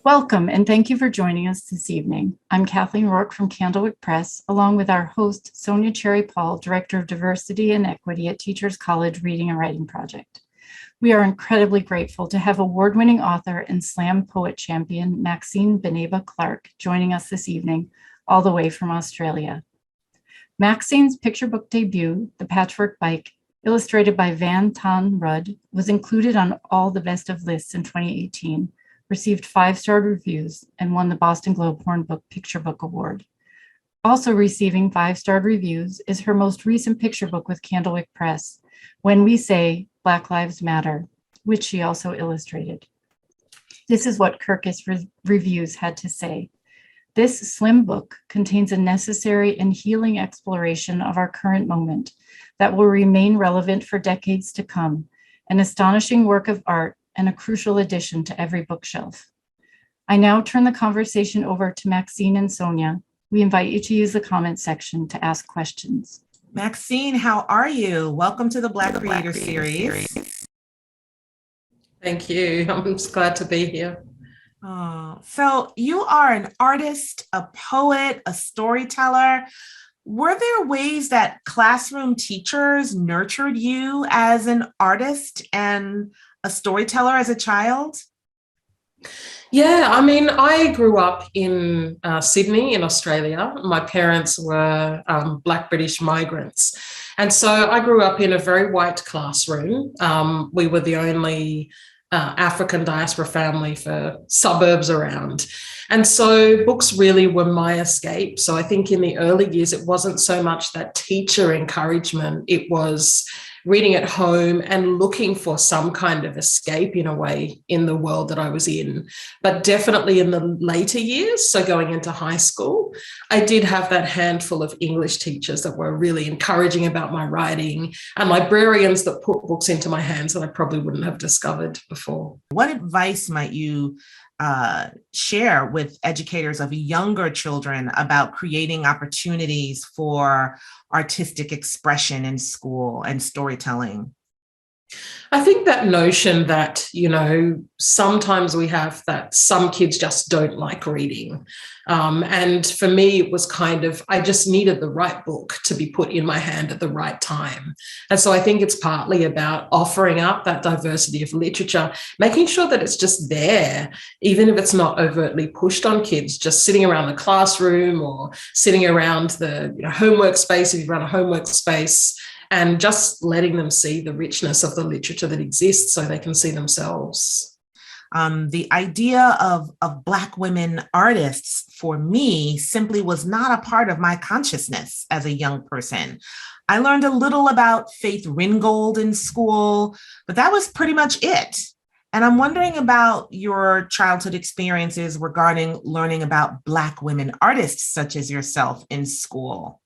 Welcome, and thank you for joining us this evening. I'm Kathleen Rourke from Candlewick Press, along with our host, Sonja Cherry-Paul, Director of Diversity and Equity at Teachers College Reading and Writing Project. We are incredibly grateful to have award-winning author and slam poet champion, Maxine Beneba Clarke, joining us this evening, all the way from Australia. Maxine's picture book debut, The Patchwork Bike, illustrated by Van Tan Rudd, was included on all the best of lists in 2018, received 5-star reviews, and won the Boston Globe Horn Book Picture Book Award. Also receiving 5-star reviews is her most recent picture book with Candlewick Press, When We Say Black Lives Matter, which she also illustrated. This is what Kirkus Reviews had to say. This slim book contains a necessary and healing exploration of our current moment that will remain relevant for decades to come, an astonishing work of art and a crucial addition to every bookshelf. I now turn the conversation over to Maxine and Sonja. We invite you to use the comment section to ask questions. Maxine, how are you? Welcome to the Black Creator Series. Thank you. I'm just glad to be here. So you are an artist, a poet, a storyteller. Were there ways that classroom teachers nurtured you as an artist and a storyteller as a child? Yeah, I mean, I grew up in Sydney in Australia. My parents were Black British migrants. And so I grew up in a very white classroom. We were the only African diaspora family for suburbs around. And so books really were my escape. So I think in the early years, it wasn't so much that teacher encouragement, it was reading at home and looking for some kind of escape in a way in the world that I was in. But definitely in the later years, so going into high school, I did have that handful of English teachers that were really encouraging about my writing and librarians that put books into my hands that I probably wouldn't have discovered before. What advice might you share with educators of younger children about creating opportunities for artistic expression in school and storytelling? I think that notion that, sometimes we have that some kids just don't like reading. And for me, it was I just needed the right book to be put in my hand at the right time. And so I think it's partly about offering up that diversity of literature, making sure that it's just there, even if it's not overtly pushed on kids, just sitting around the classroom or sitting around the homework space, if you run a homework space, and just letting them see the richness of the literature that exists so they can see themselves. The idea of Black women artists for me simply was not a part of my consciousness as a young person. I learned a little about Faith Ringgold in school, but that was pretty much it. And I'm wondering about your childhood experiences regarding learning about Black women artists such as yourself in school.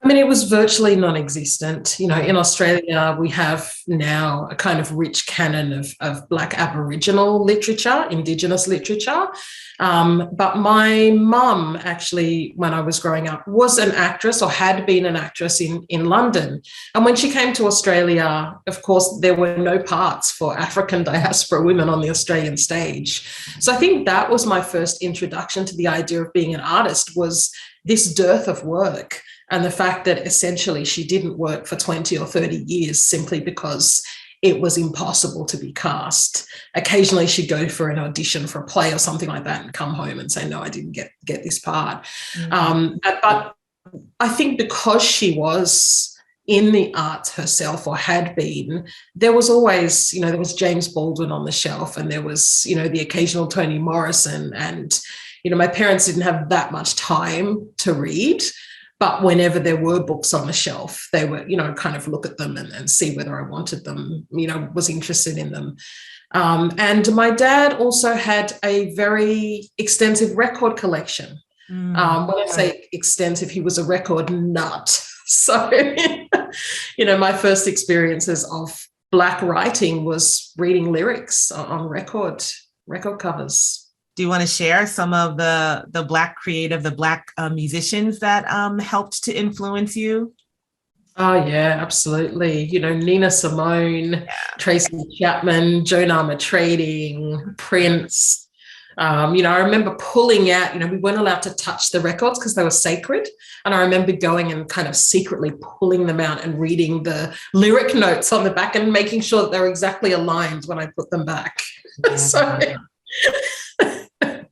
I mean, it was virtually non-existent. In Australia, we have now a kind of rich canon of Black Aboriginal literature, Indigenous literature. But my mum actually, when I was growing up, was an actress or had been an actress in London. And when she came to Australia, of course, there were no parts for African diaspora women on the Australian stage. So I think that was my first introduction to the idea of being an artist, was this dearth of work. And the fact that essentially she didn't work for 20 or 30 years simply because it was impossible to be cast. Occasionally she'd go for an audition for a play or something like that and come home and say, no, I didn't get this part. Mm-hmm. But I think because she was in the arts herself, or had been, there was always, there was James Baldwin on the shelf, and there was, the occasional Toni Morrison. And, my parents didn't have that much time to read. But whenever there were books on the shelf, they were, kind of look at them and see whether I wanted them, was interested in them. And my dad also had a very extensive record collection. When I say extensive, he was a record nut. So, my first experiences of Black writing was reading lyrics on record covers. Do you want to share some of the Black musicians that helped to influence you? Oh, yeah, absolutely. Nina Simone, Tracy Chapman, Joan Armatrading, Prince. I remember pulling out, we weren't allowed to touch the records because they were sacred. And I remember going and kind of secretly pulling them out and reading the lyric notes on the back and making sure that they were exactly aligned when I put them back. Yeah. So,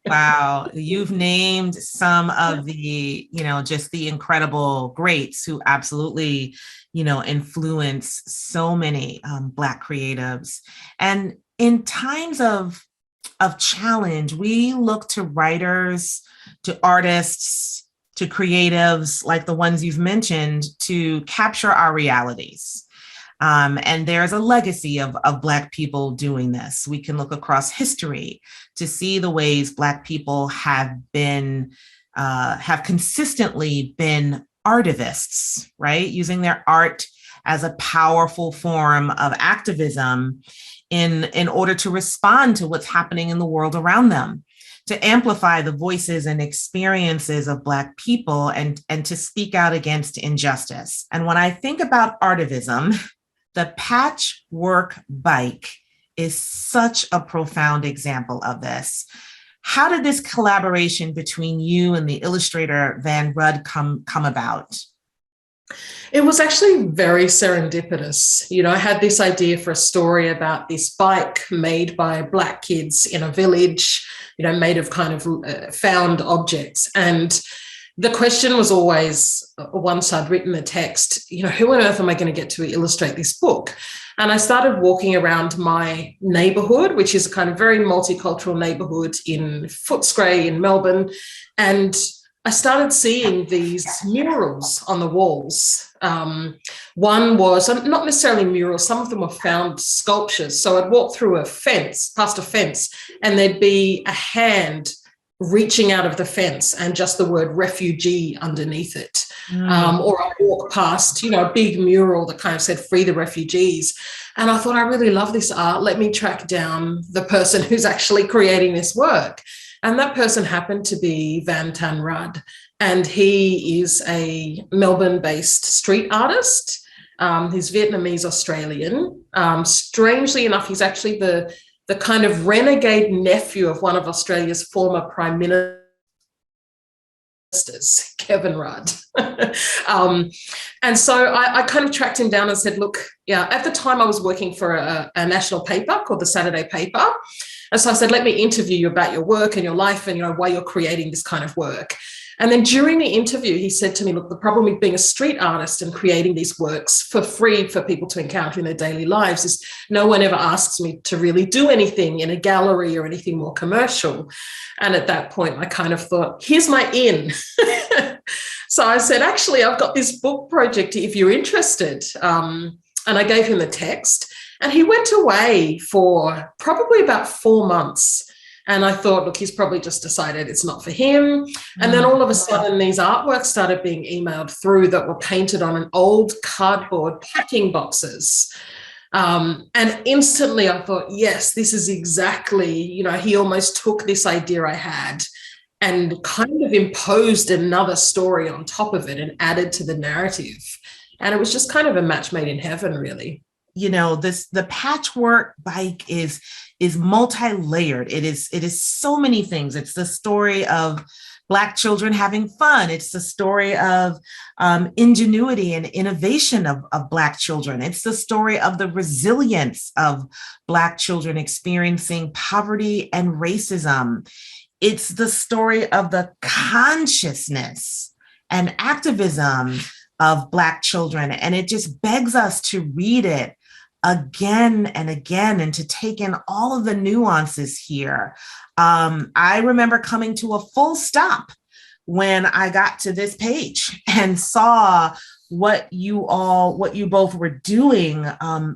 Wow, you've named some of the, just the incredible greats who absolutely, influence so many Black creatives. And in times of challenge, we look to writers, to artists, to creatives like the ones you've mentioned to capture our realities. And there's a legacy of Black people doing this. We can look across history to see the ways Black people have consistently been artivists, right? Using their art as a powerful form of activism in order to respond to what's happening in the world around them, to amplify the voices and experiences of Black people and to speak out against injustice. And when I think about artivism, the Patchwork bike is such a profound example of this. How did this collaboration between you and the illustrator Van Rudd come about? it was actually very serendipitous. I had this idea for a story about this bike made by Black kids in a village, made of kind of found objects. And the question was always, once I'd written the text, who on earth am I going to get to illustrate this book? And I started walking around my neighbourhood, which is a kind of very multicultural neighbourhood in Footscray in Melbourne. And I started seeing these murals on the walls. One was not necessarily murals, some of them were found sculptures. So I'd walk through past a fence, and there'd be a hand reaching out of the fence and just the word refugee underneath it. Or I walk past, a big mural that kind of said free the refugees. And I thought, I really love this art. Let me track down the person who's actually creating this work. And that person happened to be Van Rudd. And he is a Melbourne-based street artist. He's Vietnamese Australian. Strangely enough, he's actually the kind of renegade nephew of one of Australia's former prime ministers, Kevin Rudd. And so I kind of tracked him down and said, look, at the time I was working for a national paper called the Saturday Paper. And so I said, let me interview you about your work and your life and, why you're creating this kind of work. And then during the interview, he said to me, look, the problem with being a street artist and creating these works for free for people to encounter in their daily lives is no one ever asks me to really do anything in a gallery or anything more commercial. And at that point, I kind of thought, here's my in. So I said, actually, I've got this book project if you're interested. And I gave him the text, and he went away for probably about 4 months. And I thought, look, he's probably just decided it's not for him. And then all of a sudden, these artworks started being emailed through that were painted on an old cardboard packing boxes. And instantly I thought, yes, this is exactly, he almost took this idea I had and kind of imposed another story on top of it and added to the narrative. And it was just kind of a match made in heaven, really. The Patchwork bike is multi-layered. It is so many things. It's the story of Black children having fun. It's the story of ingenuity and innovation of Black children. It's the story of the resilience of Black children experiencing poverty and racism. It's the story of the consciousness and activism of Black children. And it just begs us to read it again and again and to take in all of the nuances here. I remember coming to a full stop when I got to this page and saw what you both were doing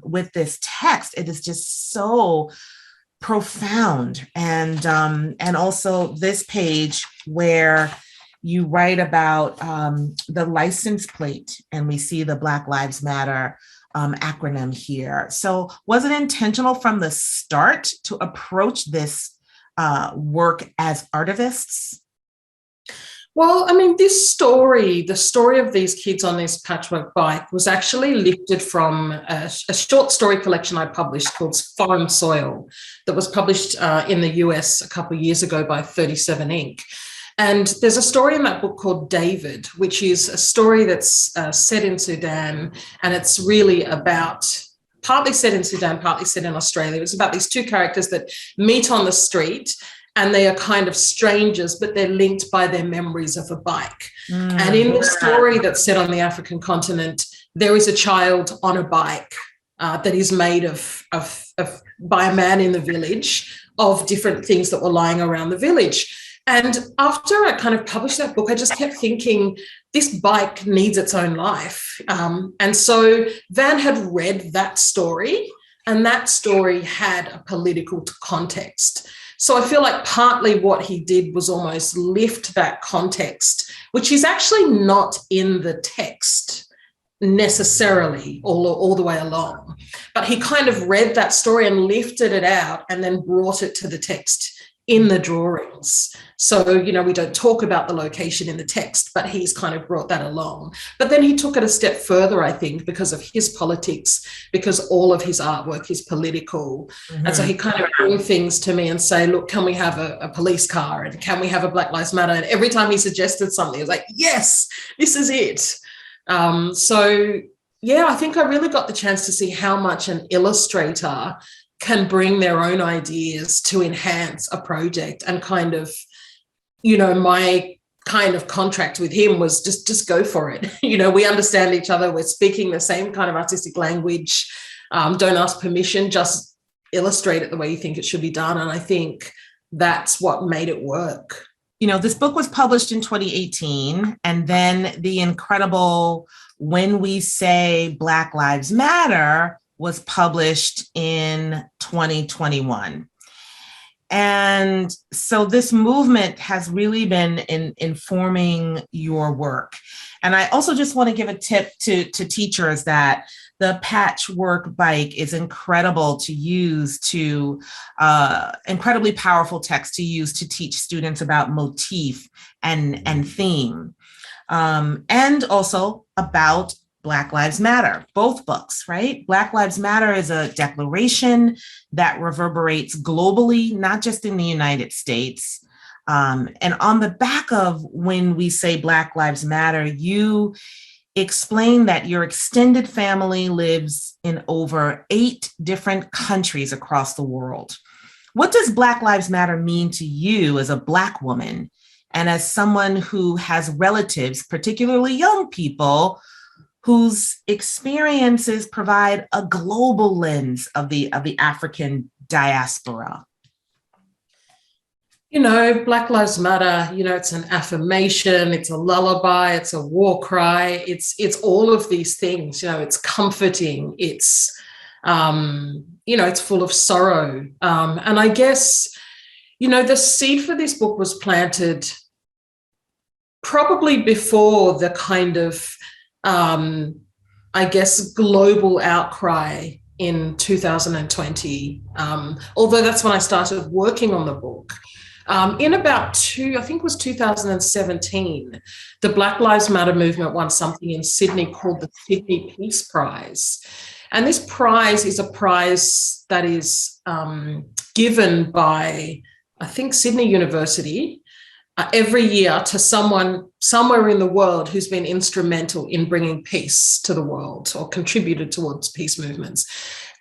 with this text. It is just so profound. And also this page where you write about the license plate, and we see the Black Lives Matter acronym here. So was it intentional from the start to approach this work as artivists? Well, I mean, this story, the story of these kids on this patchwork bike, was actually lifted from a short story collection I published called Foreign Soil, that was published in the US a couple of years ago by 37 Inc. And there's a story in that book called David, which is a story that's set in Sudan, and it's really about, partly set in Sudan, partly set in Australia. It's about these two characters that meet on the street, and they are kind of strangers, but they're linked by their memories of a bike. And in the story that's set on the African continent, there is a child on a bike that is made of by a man in the village of different things that were lying around the village. And after I kind of published that book, I just kept thinking, this bike needs its own life. And so Van had read that story, and that story had a political context. So I feel like partly what he did was almost lift that context, which is actually not in the text necessarily all the way along. But he kind of read that story and lifted it out and then brought it to the text in the drawings. So, you know, we don't talk about the location in the text, but he's kind of brought that along. But then he took it a step further, I think, because of his politics, because all of his artwork is political. Mm-hmm. And so he kind of bring things to me and say, look, can we have a police car? And can we have a Black Lives Matter? And every time he suggested something, I was like, yes, this is it. So, yeah, I think I really got the chance to see how much an illustrator can bring their own ideas to enhance a project. And kind of, you know, my kind of contract with him was just go for it. You know, we understand each other. We're speaking the same kind of artistic language. Don't ask permission, just illustrate it the way you think it should be done. And I think that's what made it work. You know, this book was published in 2018, and then the incredible When We Say Black Lives Matter was published in 2021. And so this movement has really been informing your work. And I also just want to give a tip to teachers that the Patchwork bike is incredible to use incredibly powerful text to use to teach students about motif and theme, and also about Black Lives Matter, both books, right? Black Lives Matter is a declaration that reverberates globally, not just in the United States. And on the back of When We Say Black Lives Matter, you explain that your extended family lives in over 8 different countries across the world. What does Black Lives Matter mean to you as a Black woman and as someone who has relatives, particularly young people, whose experiences provide a global lens of the African diaspora? You know, Black Lives Matter, you know, it's an affirmation, it's a lullaby, it's a war cry, it's all of these things, you know, it's comforting, it's, you know, it's full of sorrow. And I guess, you know, the seed for this book was planted probably before the kind of, I guess, global outcry in 2020, although that's when I started working on the book. In about I think it was 2017, the Black Lives Matter movement won something in Sydney called the Sydney Peace Prize. And this prize is a prize that is given by, I think, Sydney University every year to someone somewhere in the world who's been instrumental in bringing peace to the world or contributed towards peace movements.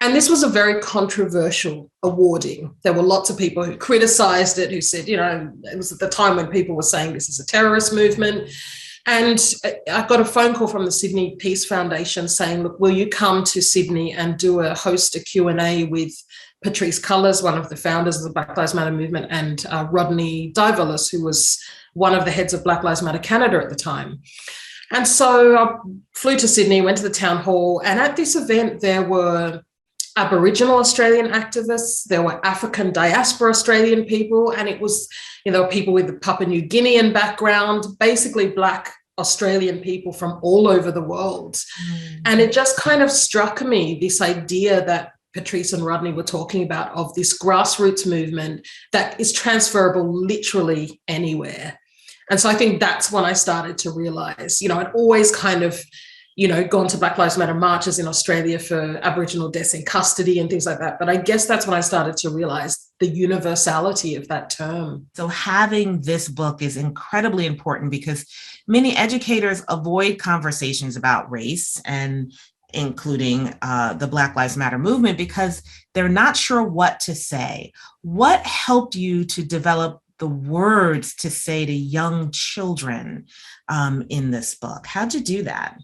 And this was a very controversial awarding. There were lots of people who criticized it, who said, you know, it was at the time when people were saying this is a terrorist movement. And I got a phone call from the Sydney Peace Foundation saying, look, will you come to Sydney and host a Q&A with Patrisse Cullors, one of the founders of the Black Lives Matter movement, and Rodney Diverless, who was one of the heads of Black Lives Matter Canada at the time. And so I flew to Sydney, went to the town hall, and at this event there were Aboriginal Australian activists, there were African diaspora Australian people, and it was, you know, people with the Papua New Guinean background, basically Black Australian people from all over the world. And it just kind of struck me, this idea that Patrisse and Rodney were talking about, of this grassroots movement that is transferable literally anywhere. And so I think that's when I started to realize, I'd always kind of, gone to Black Lives Matter marches in Australia for Aboriginal deaths in custody and things like that. But I guess that's when I started to realize the universality of that term. So having this book is incredibly important because many educators avoid conversations about race and including the Black Lives Matter movement because they're not sure what to say. What helped you to develop the words to say to young children in this book? How'd you do that?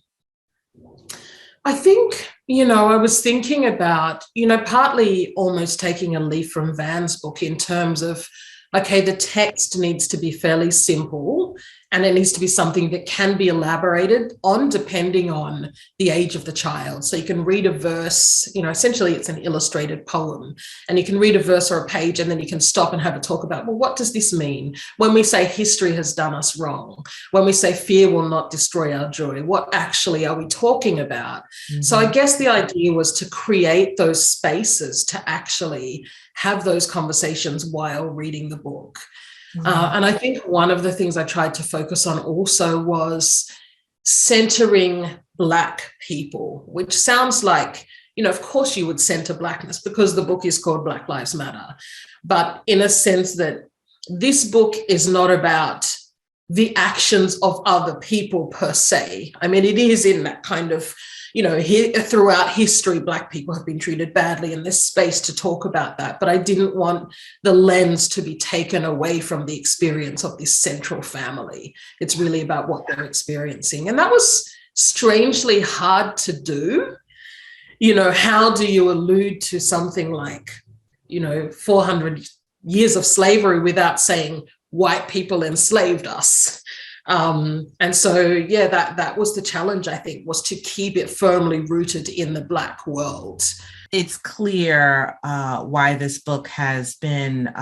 I think, I was thinking about, partly almost taking a leaf from Van's book in terms of, okay, the text needs to be fairly simple and it needs to be something that can be elaborated on depending on the age of the child. So you can read a verse, essentially it's an illustrated poem, and you can read a verse or a page and then you can stop and have a talk about, well, what does this mean? When we say history has done us wrong, when we say fear will not destroy our joy, what actually are we talking about? Mm-hmm. So I guess the idea was to create those spaces to actually have those conversations while reading the book. And I think one of the things I tried to focus on also was centering Black people, which sounds like, of course you would center Blackness because the book is called Black Lives Matter. But in a sense that this book is not about the actions of other people per se. I mean, it is in that kind of, throughout history, Black people have been treated badly, and there's space to talk about that. But I didn't want the lens to be taken away from the experience of this central family. It's really about what they're experiencing. And that was strangely hard to do. How do you allude to something like, 400 years of slavery without saying white people enslaved us? And so, that was the challenge, I think, was to keep it firmly rooted in the Black world. It's clear why this book has been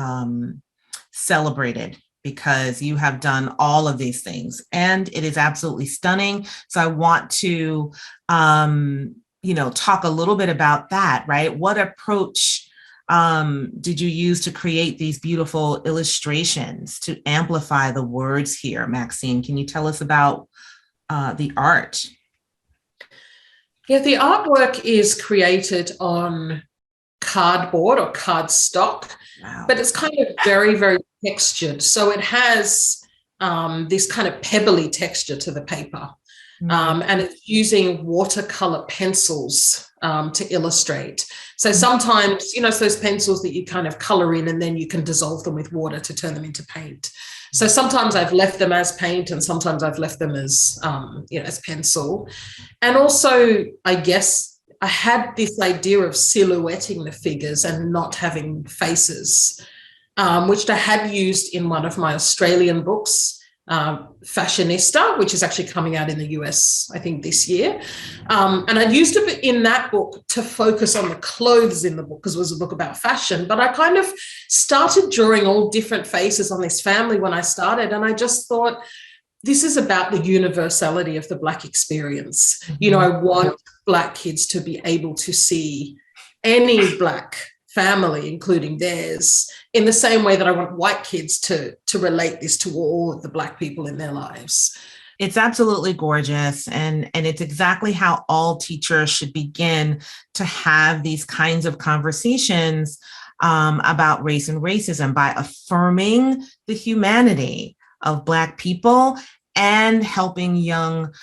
celebrated, because you have done all of these things and it is absolutely stunning. So I want to, talk a little bit about that, right? What approach did you use to create these beautiful illustrations to amplify the words here, Maxine? Can you tell us about the art? Yeah, the artwork is created on cardboard or cardstock, wow. But it's kind of very, very textured. So it has this kind of pebbly texture to the paper. And it's using watercolor pencils to illustrate. So sometimes, it's those pencils that you kind of color in and then you can dissolve them with water to turn them into paint. So sometimes I've left them as paint and sometimes I've left them as, as pencil. And also, I guess I had this idea of silhouetting the figures and not having faces, which I had used in one of my Australian books, Fashionista, which is actually coming out in the US, I think, this year. And I'd used it in that book to focus on the clothes in the book because it was a book about fashion. But I kind of started drawing all different faces on this family when I started. And I just thought, this is about the universality of the Black experience. Mm-hmm. I want Black kids to be able to see any Black family, including theirs, in the same way that I want white kids to relate this to all of the Black people in their lives. It's absolutely gorgeous. And it's exactly how all teachers should begin to have these kinds of conversations about race and racism, by affirming the humanity of Black people and helping young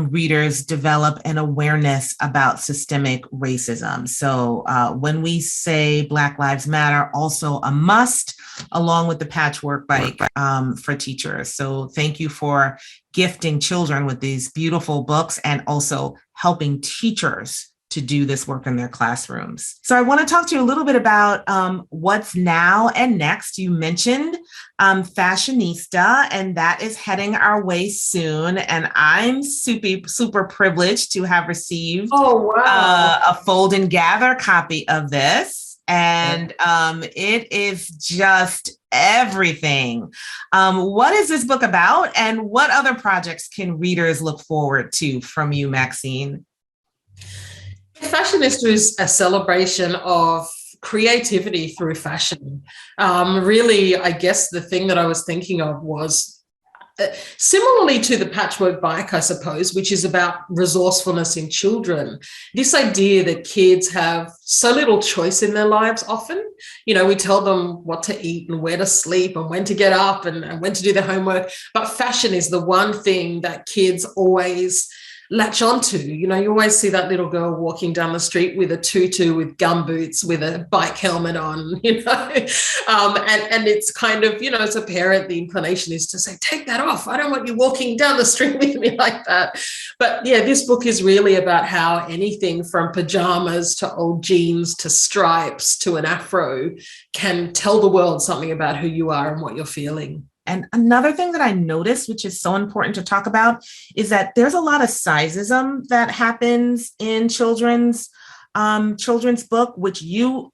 readers develop an awareness about systemic racism. So when we say Black Lives Matter, also a must, along with the Patchwork bike for teachers. So thank you for gifting children with these beautiful books and also helping teachers to do this work in their classrooms. So I want to talk to you a little bit about what's now and next. You mentioned Fashionista, and that is heading our way soon. And I'm super privileged to have received a fold and gather copy of this. And it is just everything. What is this book about, and what other projects can readers look forward to from you, Maxine? Fashionista is a celebration of creativity through fashion. Really, I guess the thing that I was thinking of was similarly to the Patchwork bike, I suppose, which is about resourcefulness in children. This idea that kids have so little choice in their lives often. We tell them what to eat and where to sleep and when to get up and when to do their homework. But fashion is the one thing that kids always latch onto. You always see that little girl walking down the street with a tutu, with gumboots, with a bike helmet on, and it's kind of, as a parent, the inclination is to say, take that off. I don't want you walking down the street with me like that. But yeah, this book is really about how anything from pajamas to old jeans to stripes to an afro can tell the world something about who you are and what you're feeling. And another thing that I noticed, which is so important to talk about, is that there's a lot of sizeism that happens in children's book, which you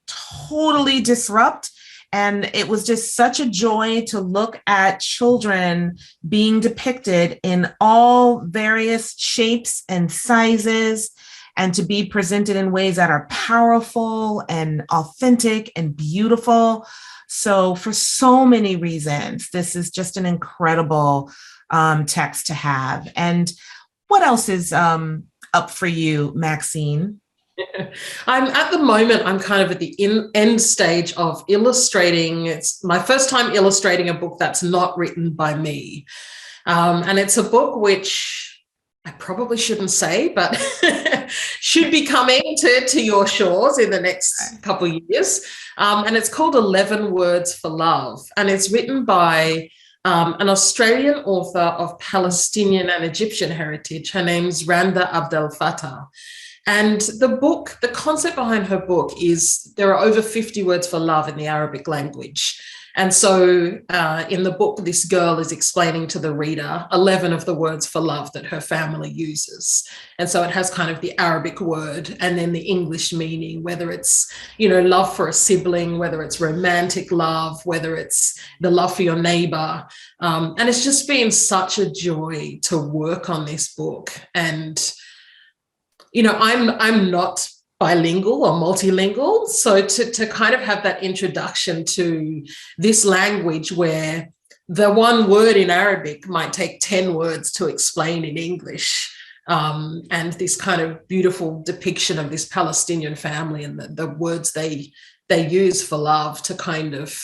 totally disrupt. And it was just such a joy to look at children being depicted in all various shapes and sizes, and to be presented in ways that are powerful and authentic and beautiful. So for so many reasons, this is just an incredible text to have. And what else is up for you, Maxine? I'm kind of at the end stage of illustrating. It's my first time illustrating a book that's not written by me. And it's a book which I probably shouldn't say, but should be coming to your shores in the next couple of years. And it's called 11 Words for Love. And it's written by an Australian author of Palestinian and Egyptian heritage. Her name's Randa Abdel Fattah. And the concept behind her book is there are over 50 words for love in the Arabic language. And so in the book, this girl is explaining to the reader 11 of the words for love that her family uses. And so it has kind of the Arabic word and then the English meaning, whether it's, love for a sibling, whether it's romantic love, whether it's the love for your neighbor. And it's just been such a joy to work on this book. And, I'm not bilingual or multilingual. So to kind of have that introduction to this language where the one word in Arabic might take 10 words to explain in English, and this kind of beautiful depiction of this Palestinian family and the words they use for love to kind of,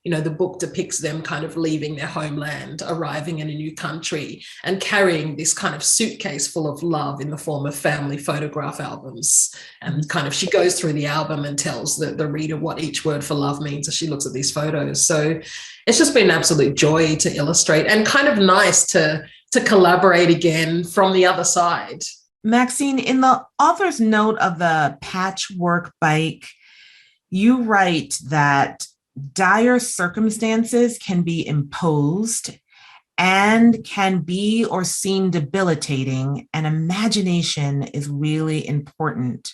the book depicts them kind of leaving their homeland, arriving in a new country and carrying this kind of suitcase full of love in the form of family photograph albums. And kind of she goes through the album and tells the reader what each word for love means as she looks at these photos. So it's just been an absolute joy to illustrate and kind of nice to collaborate again from the other side. Maxine, in the author's note of the Patchwork bike, you write that dire circumstances can be imposed and can be or seem debilitating, and imagination is really important.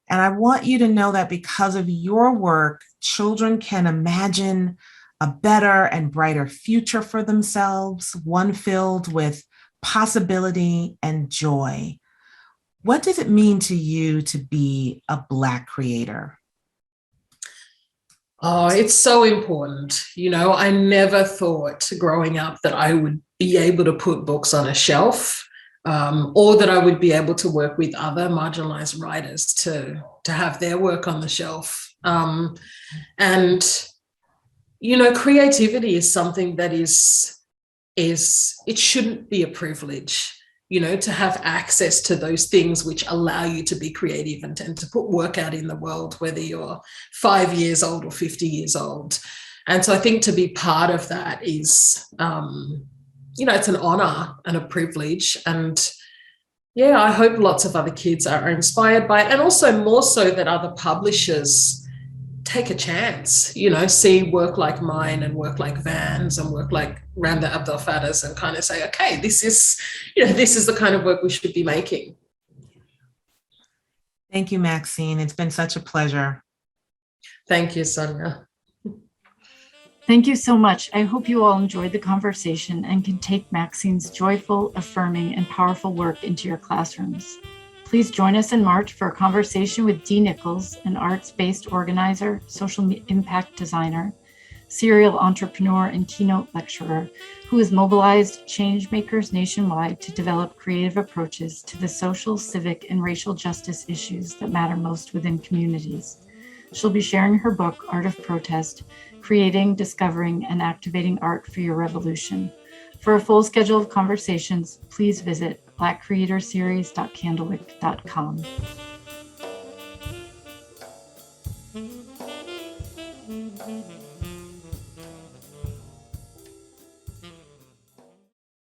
And I want you to know that because of your work, children can imagine a better and brighter future for themselves, one filled with possibility and joy. What does it mean to you to be a Black creator? Oh, it's so important. I never thought growing up that I would be able to put books on a shelf, or that I would be able to work with other marginalized writers to have their work on the shelf. And creativity is something that is it shouldn't be a privilege. To have access to those things which allow you to be creative and to put work out in the world, whether you're 5 years old or 50 years old. And so I think to be part of that is, it's an honor and a privilege. And yeah, I hope lots of other kids are inspired by it. And also more so that other publishers take a chance, see work like mine and work like Van's and work like Randa Abdel Fattah's and kind of say, okay, this is the kind of work we should be making. Thank you, Maxine. It's been such a pleasure. Thank you, Sonja. Thank you so much. I hope you all enjoyed the conversation and can take Maxine's joyful, affirming, and powerful work into your classrooms. Please join us in March for a conversation with Dee Nichols, an arts-based organizer, social impact designer, serial entrepreneur and keynote lecturer who has mobilized change makers nationwide to develop creative approaches to the social, civic, and racial justice issues that matter most within communities. She'll be sharing her book, Art of Protest, Creating, Discovering, and Activating Art for Your Revolution. For a full schedule of conversations, please visit blackcreatorseries.candlewick.com.